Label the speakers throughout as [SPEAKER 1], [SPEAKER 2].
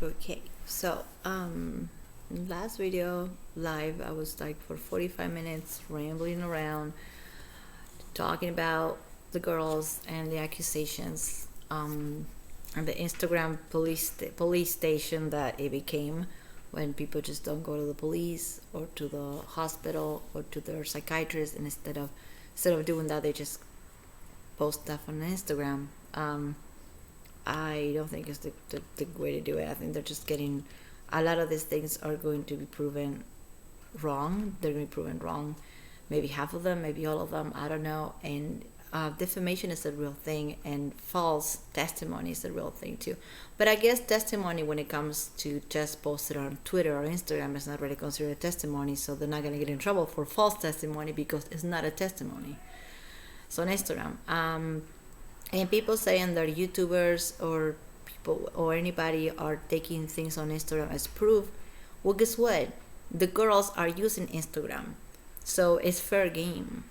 [SPEAKER 1] Okay, so last video live, I was like for 45 minutes rambling around, talking about the girls and the accusations, and the Instagram police station that it became when people just don't go to the police or to the hospital or to their psychiatrist, and instead of doing that, they just post stuff on Instagram. I don't think it's the way to do it. I think they're just getting a lot of these things are going to be proven wrong. They're going to be proven wrong. Maybe half of them, maybe all of them. I don't know. And defamation is a real thing, and false testimony is a real thing too. But I guess testimony, when it comes to just posted on Twitter or Instagram, is not really considered a testimony. So they're not going to get in trouble for false testimony because it's not a testimony. So on Instagram, and people saying that YouTubers or people or anybody are taking things on Instagram as proof. Well, guess what? The girls are using Instagram, so it's fair game.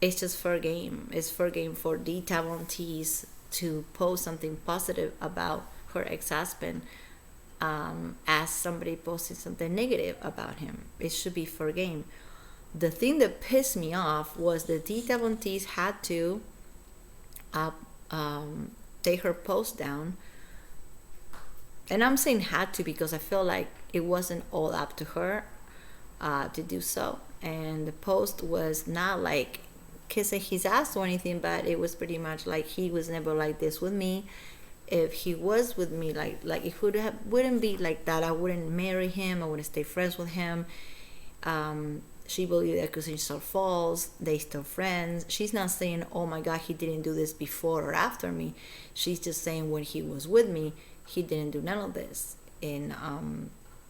[SPEAKER 1] It's just fair game. It's fair game for the Tavon to post something positive about her ex-husband, as somebody posting something negative about him. It should be fair game. The thing that pissed me off was that the Tavon had to take her post down. And I'm saying had to because I feel like it wasn't all up to her to do so. And the post was not like kissing his ass or anything, but it was pretty much like he was never like this with me. If he was with me, like it wouldn't be like that. I wouldn't marry him. I wouldn't stay friends with him. She believed the accusations are false. They still friends. She's not saying, "Oh my God, he didn't do this before or after me." She's just saying when he was with me, he didn't do none of this. And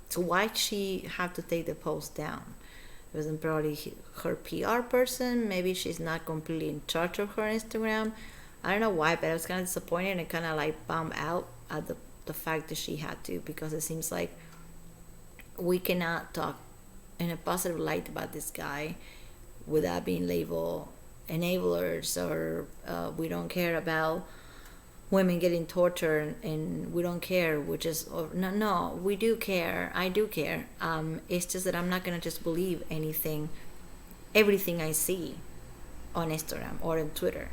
[SPEAKER 1] so why she have to take the post down? It wasn't probably her PR person. Maybe she's not completely in charge of her Instagram. I don't know why, but I was kind of disappointed and kind of like bummed out at the fact that she had to, because it seems like we cannot talk in a positive light about this guy without being labeled enablers, or we don't care about women getting tortured and we don't care, which is, or no, we do care. I do care. It's just that I'm not gonna just believe everything I see on Instagram or on Twitter.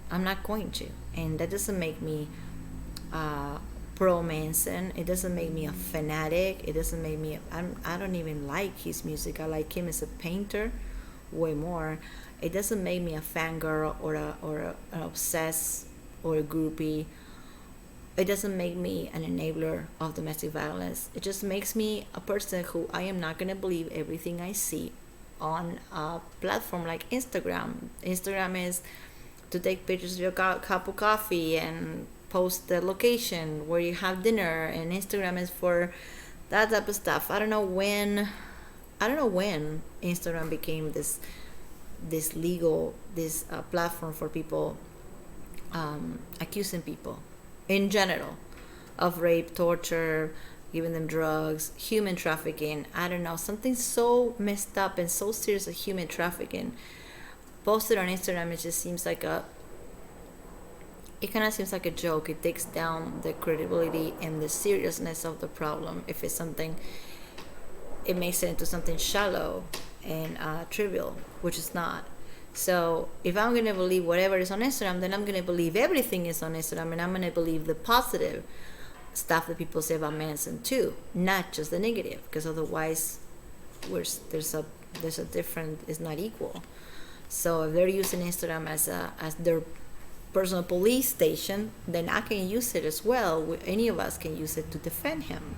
[SPEAKER 1] I'm not going to, and that doesn't make me pro Manson. It doesn't make me a fanatic. It doesn't make me. I don't even like his music. I like him as a painter way more. It doesn't make me a fangirl or an obsessed or a groupie. It doesn't make me an enabler of domestic violence. It just makes me a person who I am not gonna believe everything I see on a platform like Instagram. Instagram is to take pictures of your cup of coffee and post the location where you have dinner, and Instagram is for that type of stuff. I don't know when Instagram became this legal platform for people accusing people in general of rape, torture, giving them drugs, human trafficking. I don't know, something so messed up and so serious as human trafficking posted on Instagram. It just seems like it kind of seems like a joke. It takes down the credibility and the seriousness of the problem. If it's something, it makes it into something shallow and trivial, which is not. So if I'm going to believe whatever is on Instagram, then I'm going to believe everything is on Instagram, and I'm going to believe the positive stuff that people say about Manson too, not just the negative, because otherwise there's a different, it's not equal. So if they're using Instagram as their personal police station, then I can use it as well. Any of us can use it to defend him,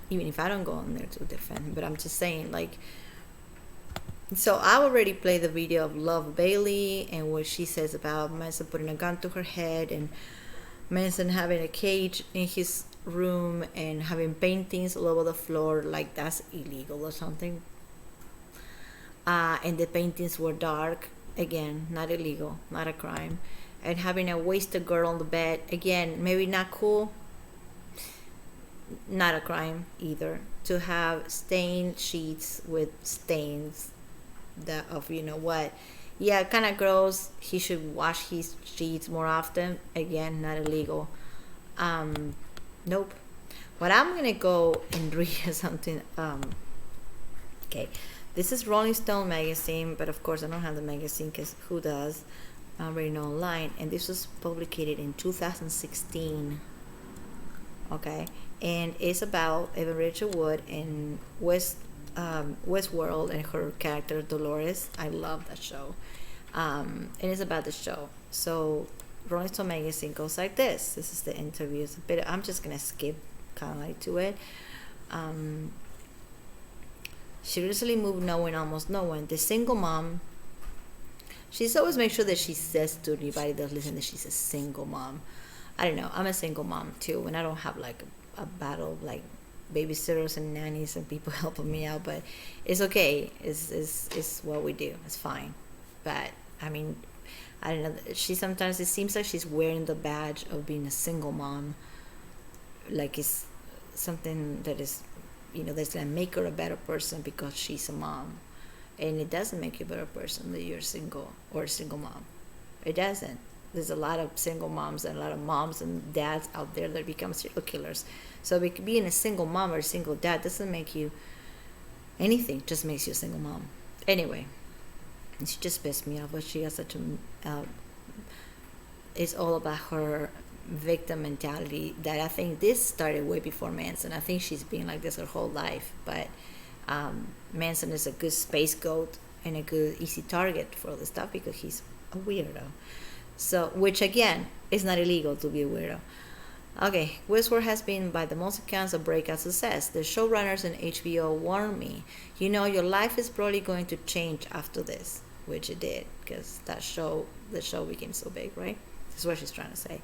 [SPEAKER 1] even if I don't go on there to defend him. But I'm just saying, like, so I already played the video of Love Bailey and what she says about Manson putting a gun to her head, and Manson having a cage in his room and having paintings all over the floor, like that's illegal or something. And the paintings were dark. Again, not illegal, not a crime. And having a wasted girl on the bed, again, maybe not cool, not a crime either. To have stained sheets with stains that of you know what, yeah, kind of gross. He should wash his sheets more often. Again, not illegal. Nope. What I'm gonna go and read is something. Okay, this is Rolling Stone magazine, but of course I don't have the magazine because who does? I'm reading online, and this was published in 2016. Okay, and it's about Evan Rachel Wood and Westworld and her character Dolores. I love that show, and it's about the show. So Rolling Stone magazine goes like this. This is the interview. It's a bit. I'm just gonna skip kind of like to it. Um, she recently moved knowing almost no one. The single mom. She's always make sure that she says to anybody that's listening that she's a single mom. I don't know. I'm a single mom too, and I don't have like a battle of like babysitters and nannies and people helping me out, but it's okay. It's what we do. It's fine. But I mean, I don't know. She sometimes it seems like she's wearing the badge of being a single mom, like it's something that is, that's gonna make her a better person because she's a mom, and it doesn't make you a better person that you're single or a single mom. It doesn't. There's a lot of single moms and a lot of moms and dads out there that become serial killers. So being a single mom or a single dad doesn't make you anything. Just makes you a single mom. Anyway, she just pissed me off. But she has such a. It's all about her victim mentality that I think this started way before Manson. I think she's been like this her whole life. But Manson is a good scapegoat and a good easy target for all this stuff because he's a weirdo. So, which again is not illegal to be a weirdo. Okay, Westworld has been, by the most accounts, a breakout success. The showrunners and HBO warned me, your life is probably going to change after this, which it did, because the show became so big, right? That's what she's trying to say.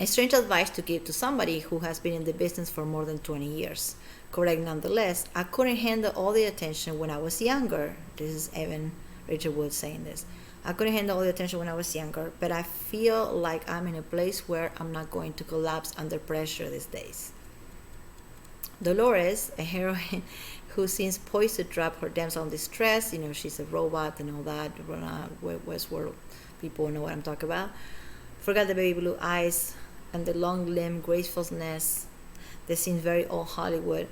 [SPEAKER 1] A strange advice to give to somebody who has been in the business for more than 20 years. Correct nonetheless, I couldn't handle all the attention when I was younger. This is Evan Rachel Wood saying this. I couldn't handle all the attention when I was younger, but I feel like I'm in a place where I'm not going to collapse under pressure these days. Dolores, a heroine who seems poised to drop her damsel in distress, she's a robot and all that, Westworld people know what I'm talking about, forgot the baby blue eyes and the long limb gracefulness that seems very old Hollywood.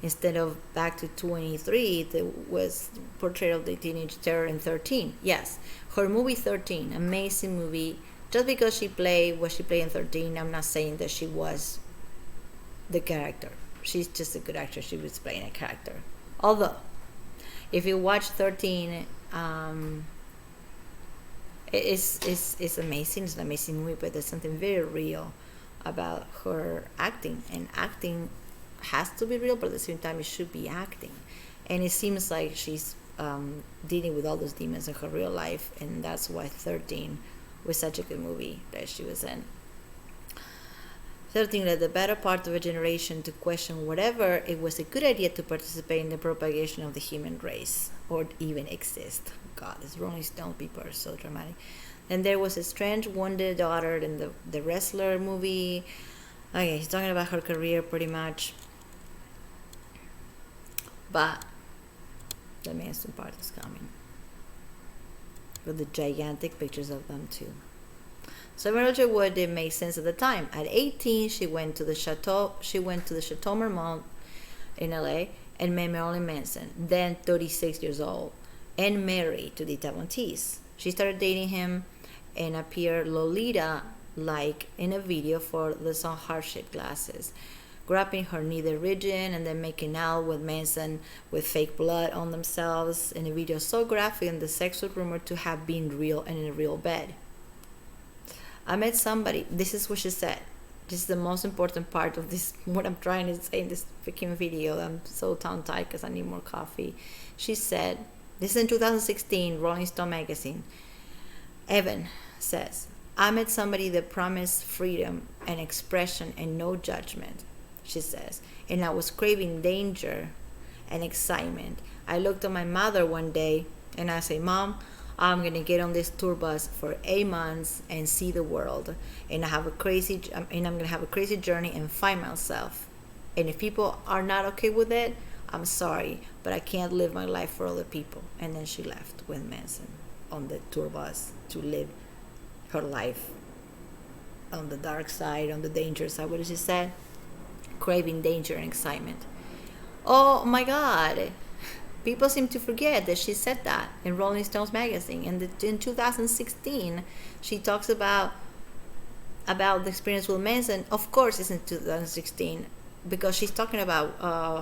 [SPEAKER 1] Instead of Back to 23, that was portrayal of the teenage terror in 13. Yes, her movie 13, amazing movie. Just because she played what she played in 13, I'm not saying that she was the character. She's just a good actress. She was playing a character. Although, if you watch 13, it's amazing. It's an amazing movie, but there's something very real about her acting, and acting has to be real, but at the same time it should be acting, and it seems like she's dealing with all those demons in her real life, and that's why 13 was such a good movie that she was in. 13 led the better part of a generation to question whether it was a good idea to participate in the propagation of the human race or even exist. God, this Rolling Stone people are so dramatic. And there was a strange wounded daughter in the wrestler movie. Okay, he's talking about her career pretty much. But the Manson part is coming with the gigantic pictures of them too. So Rachel Wood didn't make sense at the time. At 18, she went to the Chateau Marmont in LA and met Marilyn Manson, then 36 years old, and married to Dita Von Teese. She started dating him and appeared Lolita-like in a video for the song Heart-Shaped Glasses, grabbing her knee region and then making out with Manson with fake blood on themselves in a video so graphic and the sex was rumored to have been real and in a real bed. I met somebody, this is what she said. This is the most important part of this, what I'm trying to say in this freaking video. I'm so tongue-tied because I need more coffee. She said, this is in 2016, Rolling Stone magazine. Evan says, I met somebody that promised freedom and expression and no judgment, she says, and I was craving danger and excitement. I looked at my mother one day and I said, Mom, I'm gonna get on this tour bus for 8 months and see the world, and I'm gonna have a crazy journey and find myself. And if people are not okay with it, I'm sorry, but I can't live my life for other people. And then she left with Manson on the tour bus to live her life on the dark side, on the danger side. What did she say? Craving danger and excitement. Oh my God. People seem to forget that she said that in Rolling Stones magazine. And in 2016, she talks about the experience with Manson. Of course, it's in 2016 because she's talking about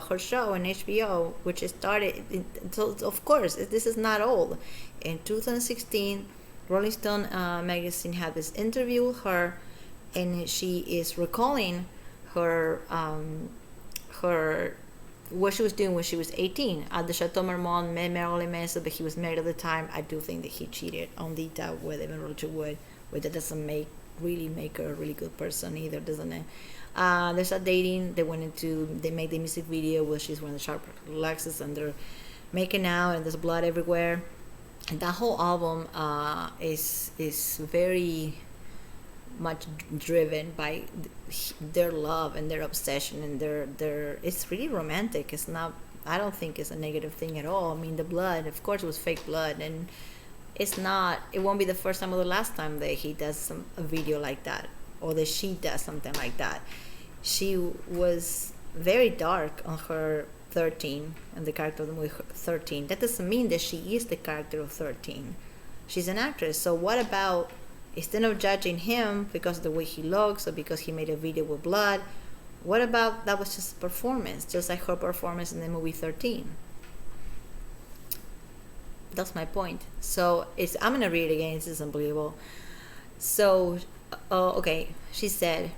[SPEAKER 1] her show on HBO, which started. So of course, this is not old. In 2016, Rolling Stone magazine had this interview with her, and she is recalling her what she was doing when she was 18 at the Chateau Marmont. Met Marilyn Manson, but he was married at the time. I do think that he cheated on Dita with Evan Rachel Wood, but that doesn't really make her a really good person either, doesn't it? They started dating. They made the music video where she's wearing the sharp Lexus and they're making out and there's blood everywhere. And that whole album is very much driven by their love and their obsession and their it's really romantic. It's not, I don't think it's a negative thing at all. I mean, the blood, of course it was fake blood, and it won't be the first time or the last time that he does a video like that, or that she does something like that. She was very dark on her 13 and the character of the movie 13. That doesn't mean that she is the character of 13. She's an actress. So what about, instead of judging him because of the way he looks or because he made a video with blood, what about that was just a performance, just like her performance in the movie 13? That's my point. So I'm going to read it again. This is unbelievable. So, okay, she said,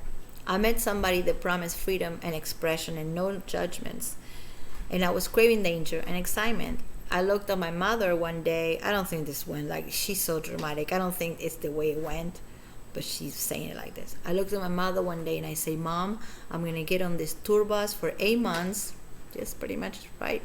[SPEAKER 1] I met somebody that promised freedom and expression and no judgments. And I was craving danger and excitement. I looked at my mother one day. I don't think this went like, she's so dramatic. I don't think it's the way it went, but she's saying it like this. I looked at my mother one day and I say, Mom, I'm going to get on this tour bus for 8 months, just pretty much, right?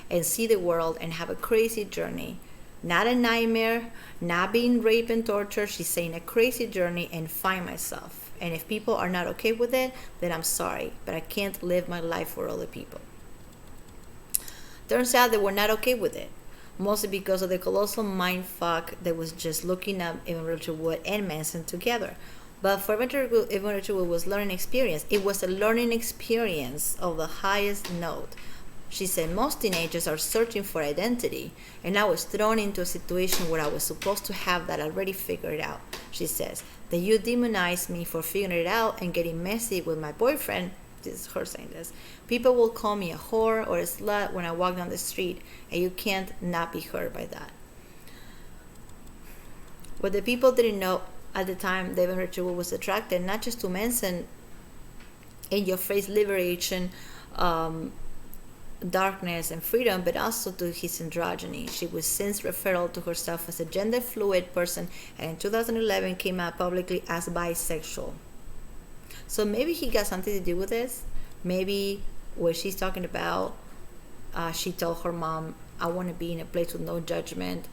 [SPEAKER 1] And see the world and have a crazy journey. Not a nightmare, not being raped and tortured. She's saying a crazy journey and find myself. And if people are not okay with it, then I'm sorry, but I can't live my life for other people. Turns out they were not okay with it, mostly because of the colossal mindfuck that was just looking up Evan Rachel Wood and Manson together. But for Evan Rachel Wood was learning experience. It was a learning experience of the highest note. She said, most teenagers are searching for identity, and I was thrown into a situation where I was supposed to have that already figured out. She says, that you demonized me for figuring it out and getting messy with my boyfriend. This is her saying this. People will call me a whore or a slut when I walk down the street, and you can't not be hurt by that. What the people didn't know at the time, Evan Rachel Wood was attracted not just to Manson in your face liberation, darkness and freedom, but also to his androgyny. She was since referred to herself as a gender fluid person, and in 2011 came out publicly as bisexual. So maybe he got something to do with this. Maybe what she's talking about, she told her mom, I want to be in a place with no judgment,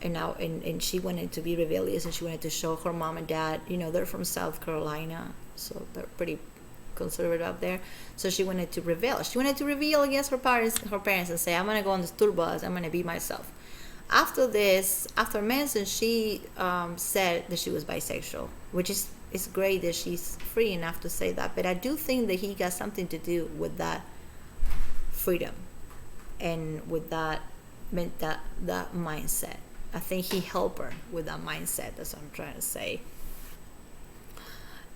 [SPEAKER 1] and she wanted to be rebellious, and she wanted to show her mom and dad, they're from South Carolina, so they're pretty conservative up there. So she wanted to rebel. She wanted to rebel against her parents and say, I'm going to go on this tour bus, I'm going to be myself. After Manson, she said that she was bisexual, which is it's great that she's free enough to say that. But I do think that he got something to do with that freedom and with that mindset. I think he helped her with that mindset. That's what I'm trying to say.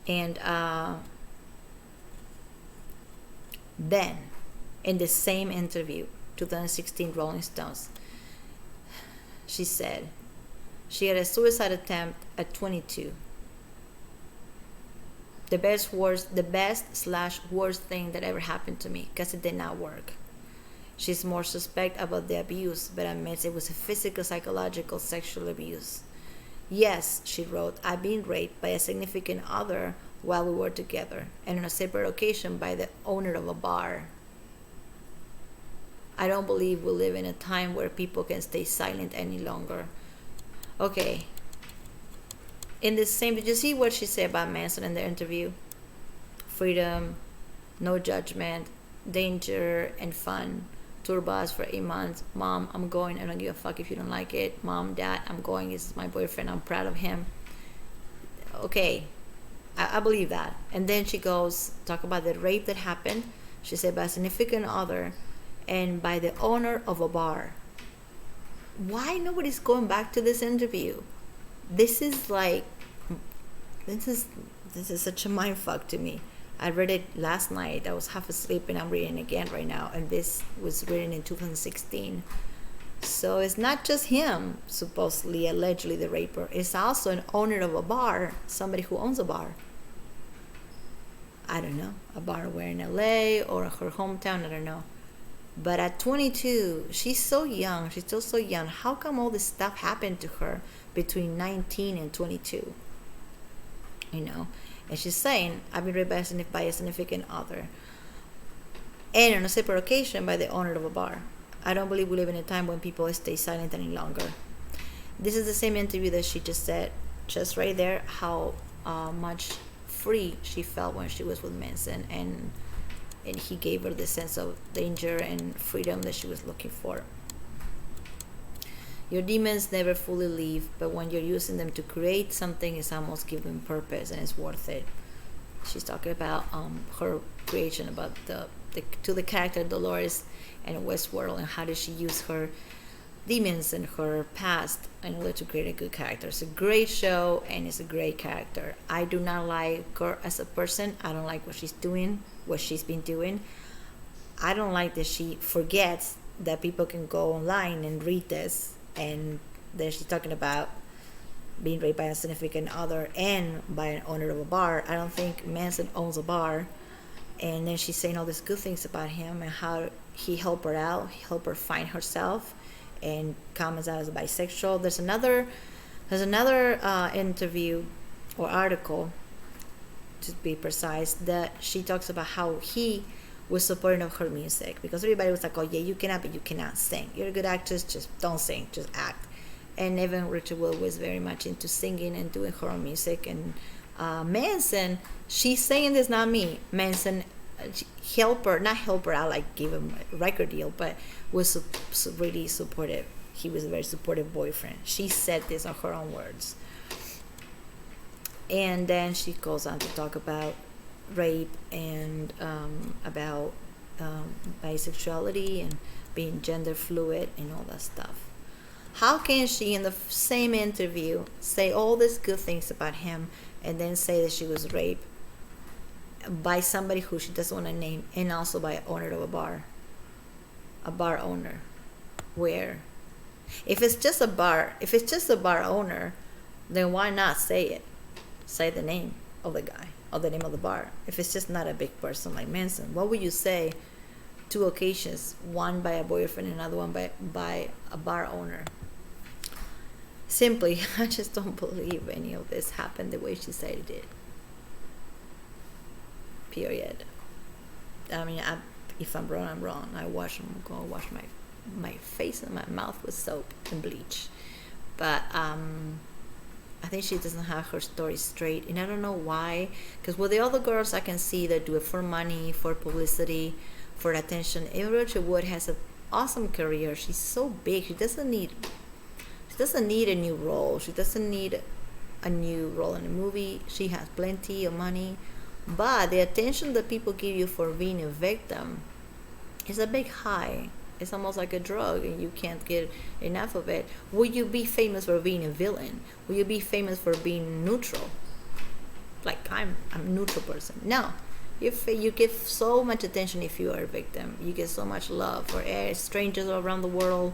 [SPEAKER 1] And then, in the same interview, 2016 Rolling Stones, she said she had a suicide attempt at 22. The best/worst thing that ever happened to me, because it did not work. She's more suspect about the abuse, but admits it was a physical, psychological, sexual abuse. Yes, she wrote, I've been raped by a significant other while we were together, and on a separate occasion by the owner of a bar. I don't believe we live in a time where people can stay silent any longer. Okay. In the same, did you see what she said about Manson in the interview? Freedom, no judgment, danger, and fun. Tour bus for 8 months. Mom, I'm going. I don't give a fuck if you don't like it. Mom, Dad, I'm going. This is my boyfriend. I'm proud of him. Okay. I believe that. And then she goes, talk about the rape that happened. She said, by a significant other and by the owner of a bar. Why nobody's going back to this interview? This is like, this is such a mind fuck to me. I read it last night. I was half asleep and I'm reading it again right now. And this was written in 2016. So it's not just him, supposedly, allegedly the raper. It's also an owner of a bar, somebody who owns a bar. I don't know, a bar where in LA or her hometown, I don't know. But at 22, she's so young. She's still so young. How come all this stuff happened to her between 19 and 22? You know? And she's saying, I've been raped by a significant other. And on a separate occasion by the owner of a bar. I don't believe we live in a time when people stay silent any longer. This is the same interview that she just said, just right there, how much free she felt when she was with Manson. And he gave her the sense of danger and freedom that she was looking for. Your demons never fully leave, but when you're using them to create something, it's almost give them purpose, and it's worth it. She's talking about her creation, about the character Dolores and Westworld, and how did she use her demons and her past in order to create a good character. It's a great show, and it's a great character. I do not like her as a person. I don't like what she's doing, what she's been doing. I don't like that she forgets that people can go online and read this, and then she's talking about being raped by a significant other and by an owner of a bar. I don't think Manson owns a bar. And then she's saying all these good things about him and how he helped her out, he helped her find herself, and comments out as bisexual. There's another interview or article, to be precise, that she talks about how he was supporting of her music, because everybody was like, oh yeah, you cannot, but you cannot sing. You're a good actress, just don't sing, just act. And Evan Rachel Wood was very much into singing and doing her own music. And Manson, she's saying this, not me. Manson help her out, like give him a record deal, but was really supportive. He was a very supportive boyfriend. She said this on her own words. And then she goes on to talk about rape and about bisexuality and being gender fluid and all that stuff. How can she, in the same interview, say all these good things about him and then say that she was raped by somebody who she doesn't want to name, and also by an owner of a bar owner? Where, if it's just a bar owner, then why not say it? Say the name of the guy, or the name of the bar. If it's just not a big person like Manson, what would you say? 2 occasions, one by a boyfriend, another one by a bar owner. Simply, I just don't believe any of this happened the way she said it did. Period. I mean, if I'm wrong, I'm wrong. I'm gonna wash my face and my mouth with soap and bleach. But I think she doesn't have her story straight, and I don't know why. Because with the other girls, I can see that do it for money, for publicity, for attention. Evan Rachel Wood has an awesome career. She's so big. She doesn't need a new role. She doesn't need a new role in a movie. She has plenty of money. But the attention that people give you for being a victim is a big high. It's almost like a drug, and you can't get enough of it. Will you be famous for being a villain? Will you be famous for being neutral? Like, I'm a neutral person. No. You get so much attention if you are a victim. You get so much love for strangers around the world.